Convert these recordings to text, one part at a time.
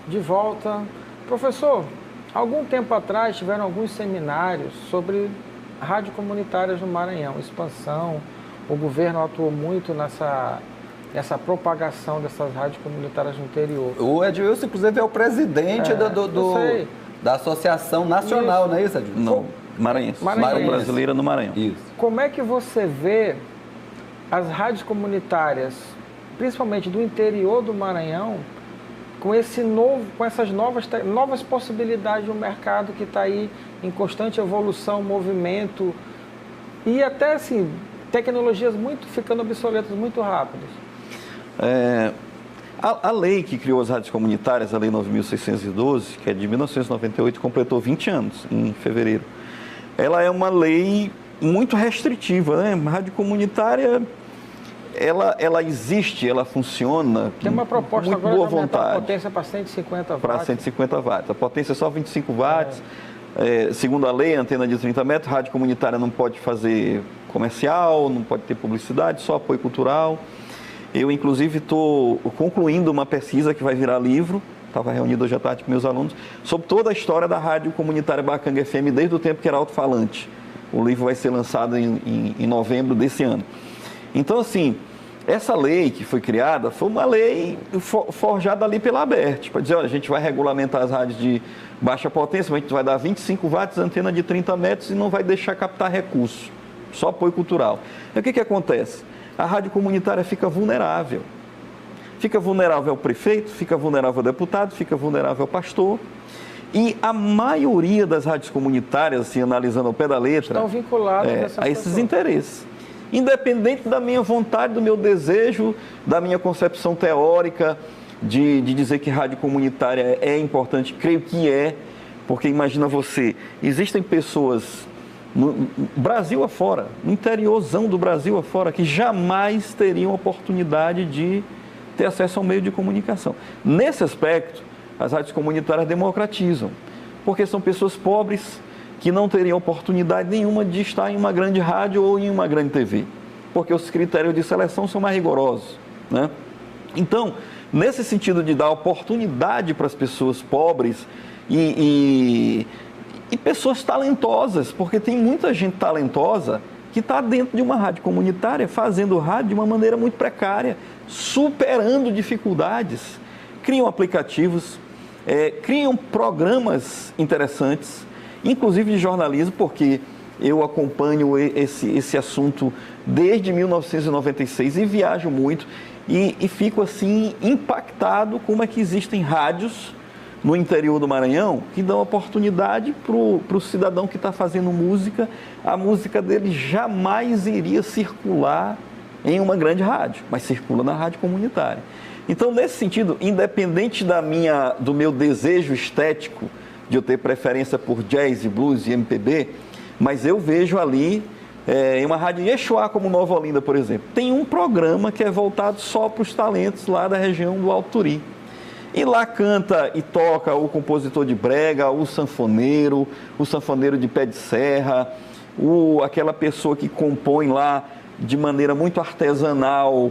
De volta. Professor, algum tempo atrás tiveram alguns seminários sobre rádio comunitárias no Maranhão, expansão. O governo atuou muito nessa propagação dessas rádios comunitárias no interior. O Edilson, inclusive, é o presidente da Associação Nacional, isso. Não é isso, Edilson? Não, Maranhense. Brasileira no Maranhão. Isso. Como é que você vê as rádios comunitárias, principalmente do interior do Maranhão, com essas novas possibilidades do mercado que está aí em constante evolução, movimento e até assim, tecnologias ficando obsoletas muito rápidas? A lei que criou as rádios comunitárias, a Lei 9.612, que é de 1998, completou 20 anos em fevereiro. Ela é uma lei muito restritiva, né? A rádio comunitária, ela existe, ela funciona. Tem uma proposta muito agora boa de aumentar vontade, a potência para 150 watts. Para 150 watts. A potência é só 25 watts. Segundo a lei, antena de 30 metros, rádio comunitária não pode fazer comercial, não pode ter publicidade, só apoio cultural. Eu, inclusive, estou concluindo uma pesquisa que vai virar livro, estava reunido hoje à tarde com meus alunos, sobre toda a história da rádio comunitária Bacanga FM, desde o tempo que era alto-falante. O livro vai ser lançado em novembro desse ano. Então, assim, essa lei que foi criada foi uma lei forjada ali pela ABERT, para dizer, olha, a gente vai regulamentar as rádios de baixa potência, mas a gente vai dar 25 watts, antena de 30 metros e não vai deixar captar recursos, só apoio cultural. E o que acontece? A rádio comunitária fica vulnerável. Fica vulnerável ao prefeito, fica vulnerável ao deputado, fica vulnerável ao pastor. E a maioria das rádios comunitárias, assim, analisando ao pé da letra, estão vinculadas a esses interesses. Independente da minha vontade, do meu desejo, da minha concepção teórica de dizer que rádio comunitária é importante, creio que é, porque imagina você, existem pessoas no Brasil afora, no interiorzão do Brasil afora, que jamais teriam oportunidade de ter acesso ao meio de comunicação. Nesse aspecto, as rádios comunitárias democratizam, porque são pessoas pobres que não teriam oportunidade nenhuma de estar em uma grande rádio ou em uma grande TV, porque os critérios de seleção são mais rigorosos, né? Então, nesse sentido de dar oportunidade para as pessoas pobres e pessoas talentosas, porque tem muita gente talentosa que está dentro de uma rádio comunitária, fazendo rádio de uma maneira muito precária, superando dificuldades, criam aplicativos, criam programas interessantes, inclusive de jornalismo, porque eu acompanho esse assunto desde 1996 e viajo muito e fico assim impactado como é que existem rádios no interior do Maranhão que dão oportunidade para o cidadão que está fazendo música. A música dele jamais iria circular em uma grande rádio, mas circula na rádio comunitária. Então, nesse sentido, independente do meu desejo estético de eu ter preferência por jazz, blues e MPB, mas eu vejo ali em uma rádio Yeixuá, como Nova Olinda, por exemplo, tem um programa que é voltado só para os talentos lá da região do Alto Turi. E lá canta e toca o compositor de brega, o sanfoneiro de pé de serra, aquela pessoa que compõe lá de maneira muito artesanal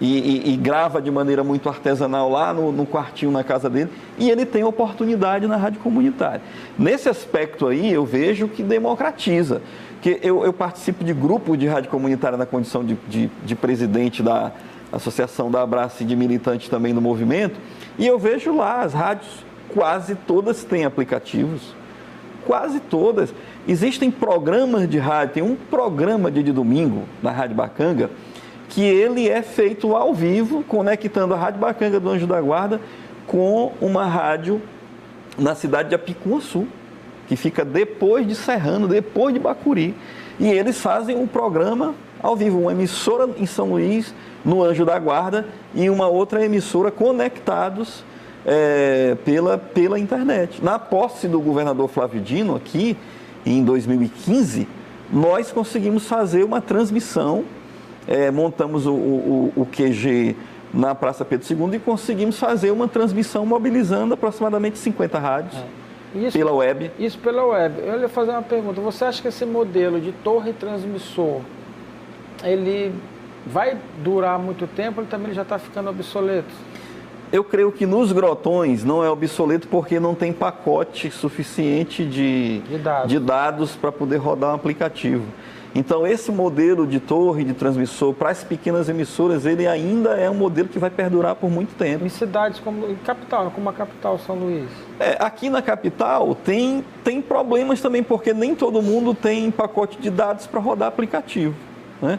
e grava de maneira muito artesanal lá no quartinho na casa dele, e ele tem oportunidade na rádio comunitária. Nesse aspecto aí, eu vejo que democratiza, que eu participo de grupo de rádio comunitária na condição de presidente da Associação da Abraço e de militante também do movimento, e eu vejo lá as rádios, quase todas têm aplicativos, quase todas. Existem programas de rádio, tem um programa de domingo na Rádio Bacanga, que ele é feito ao vivo, conectando a Rádio Bacanga do Anjo da Guarda com uma rádio na cidade de Apicuaçu, que fica depois de Serrano, depois de Bacuri. E eles fazem um programa ao vivo, uma emissora em São Luís, no Anjo da Guarda, e uma outra emissora conectados pela internet. Na posse do governador Flávio Dino, aqui em 2015, nós conseguimos fazer uma transmissão, montamos o QG na Praça Pedro II e conseguimos fazer uma transmissão mobilizando aproximadamente 50 rádios pela web. Isso pela web. Eu ia fazer uma pergunta. Você acha que esse modelo de torre transmissor, ele vai durar muito tempo ou ele também já está ficando obsoleto? Eu creio que nos grotões não é obsoleto porque não tem pacote suficiente de dados para poder rodar um aplicativo. Então, esse modelo de torre de transmissor para as pequenas emissoras, ele ainda é um modelo que vai perdurar por muito tempo. Em cidades como a capital, São Luís? Aqui na capital tem problemas também, porque nem todo mundo tem pacote de dados para rodar aplicativo, né?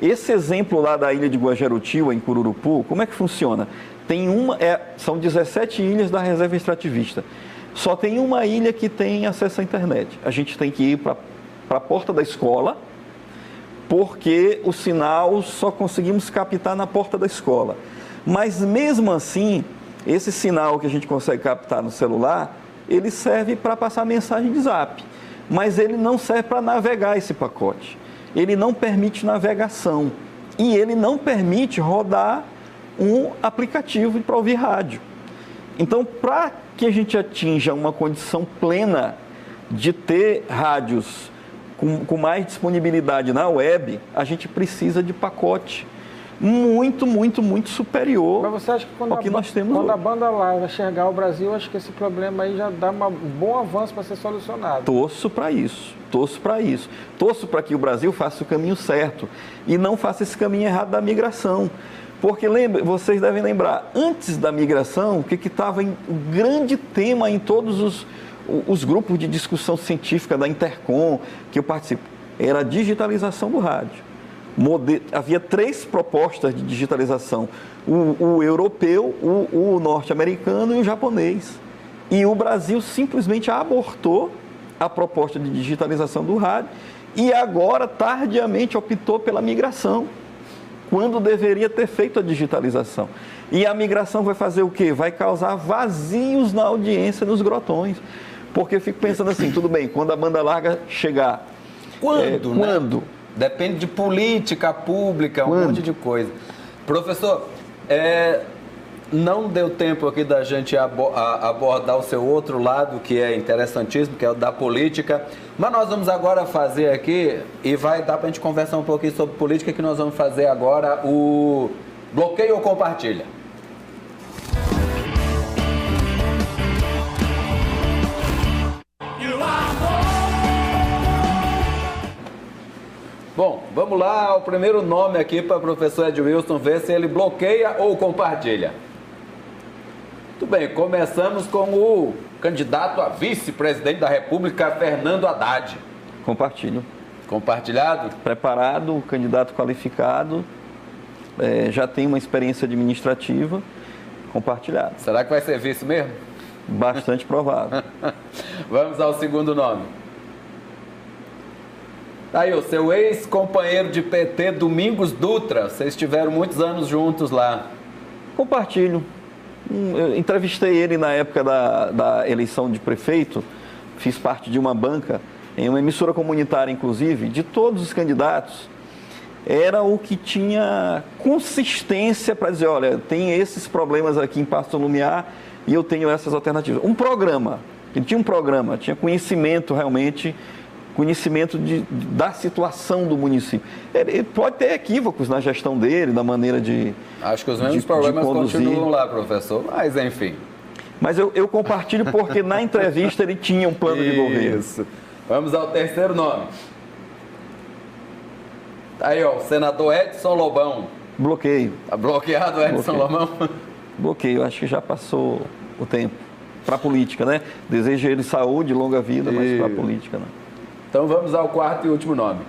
Esse exemplo lá da ilha de Guajarutiba, em Cururupu, como é que funciona? São 17 ilhas da reserva extrativista. Só tem uma ilha que tem acesso à internet. A gente tem que ir para a porta da escola, porque o sinal só conseguimos captar na porta da escola. Mas mesmo assim, esse sinal que a gente consegue captar no celular, ele serve para passar mensagem de zap. Mas ele não serve para navegar esse pacote. Ele não permite navegação. E ele não permite rodar um aplicativo para ouvir rádio. Então, para que a gente atinja uma condição plena de ter rádios com mais disponibilidade na web, a gente precisa de pacote muito, muito, muito superior. Mas você acha que quando a banda larga chegar ao Brasil, acho que esse problema aí já dá um bom avanço para ser solucionado? Torço para isso. Torço para que o Brasil faça o caminho certo e não faça esse caminho errado da migração. Porque vocês devem lembrar, antes da migração, o que estava em grande tema em todos os grupos de discussão científica da Intercom que eu participo, era a digitalização do rádio. Havia 3 propostas de digitalização, o europeu, o norte-americano e o japonês. E o Brasil simplesmente abortou a proposta de digitalização do rádio e agora, tardiamente, optou pela migração, quando deveria ter feito a digitalização. E a migração vai fazer o quê? Vai causar vazios na audiência nos grotões. Porque eu fico pensando assim, tudo bem, quando a banda larga chegar... Quando? Quando? Depende de política pública, um monte de coisa. Professor, não deu tempo aqui da gente abordar o seu outro lado, que é interessantíssimo, que é o da política. Mas nós vamos agora fazer aqui, e vai dar para a gente conversar um pouquinho sobre política, que nós vamos fazer agora o bloqueio ou compartilha. Bom, vamos lá, o primeiro nome aqui para o professor Edwilson ver se ele bloqueia ou compartilha. Muito bem, começamos com o candidato a vice-presidente da República, Fernando Haddad. Compartilho. Compartilhado? Preparado, candidato qualificado, já tem uma experiência administrativa, compartilhado. Será que vai ser vice mesmo? Bastante provável. Vamos ao segundo nome. Aí, o seu ex-companheiro de PT, Domingos Dutra. Vocês tiveram muitos anos juntos lá. Compartilho. Eu entrevistei ele na época da eleição de prefeito, fiz parte de uma banca, em uma emissora comunitária, inclusive, de todos os candidatos, era o que tinha consistência para dizer, olha, tem esses problemas aqui em Pasto Lumiar e eu tenho essas alternativas. Um programa, ele tinha um programa, tinha conhecimento realmente, da situação do município. Ele pode ter equívocos na gestão dele, na maneira de Acho que os mesmos problemas continuam lá, professor, mas enfim. Mas eu compartilho porque na entrevista ele tinha um plano de governo. Isso. Vamos ao terceiro nome. Aí, ó, o senador Edson Lobão. Bloqueio. Tá bloqueado o Edson Lobão? Bloqueio, acho que já passou o tempo. Para a política, né? Desejo ele saúde, longa vida, mas para a política não. Então vamos ao quarto e último nome.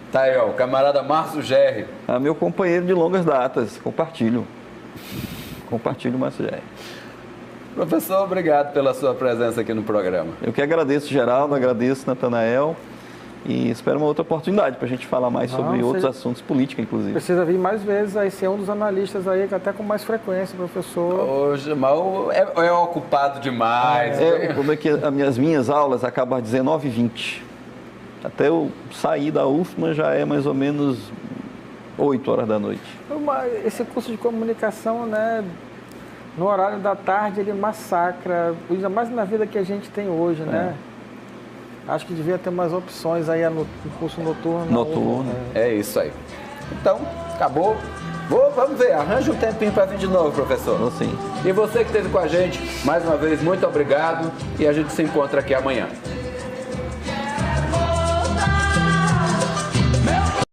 Tá aí, ó, o camarada Márcio Gerri. Meu companheiro de longas datas, compartilho. Compartilho, Márcio Gerri. Professor, obrigado pela sua presença aqui no programa. Eu que agradeço, Geraldo, agradeço, Natanael, e espero uma outra oportunidade para a gente falar mais sobre outros assuntos, política, inclusive. Precisa vir mais vezes aí, ser um dos analistas aí, até com mais frequência, professor. Hoje, mal é ocupado demais. Como é que as minhas aulas acabam às 19h20. Até eu sair da UFMA já é mais ou menos 8 horas da noite. Esse curso de comunicação, né, no horário da tarde, ele massacra, ainda mais na vida que a gente tem hoje, né? Acho que devia ter mais opções aí no curso noturno. Noturno. É isso aí. Então, acabou. Vamos ver, arranja um tempinho para vir de novo, professor. Sim. E você que esteve com a gente, mais uma vez, muito obrigado e a gente se encontra aqui amanhã.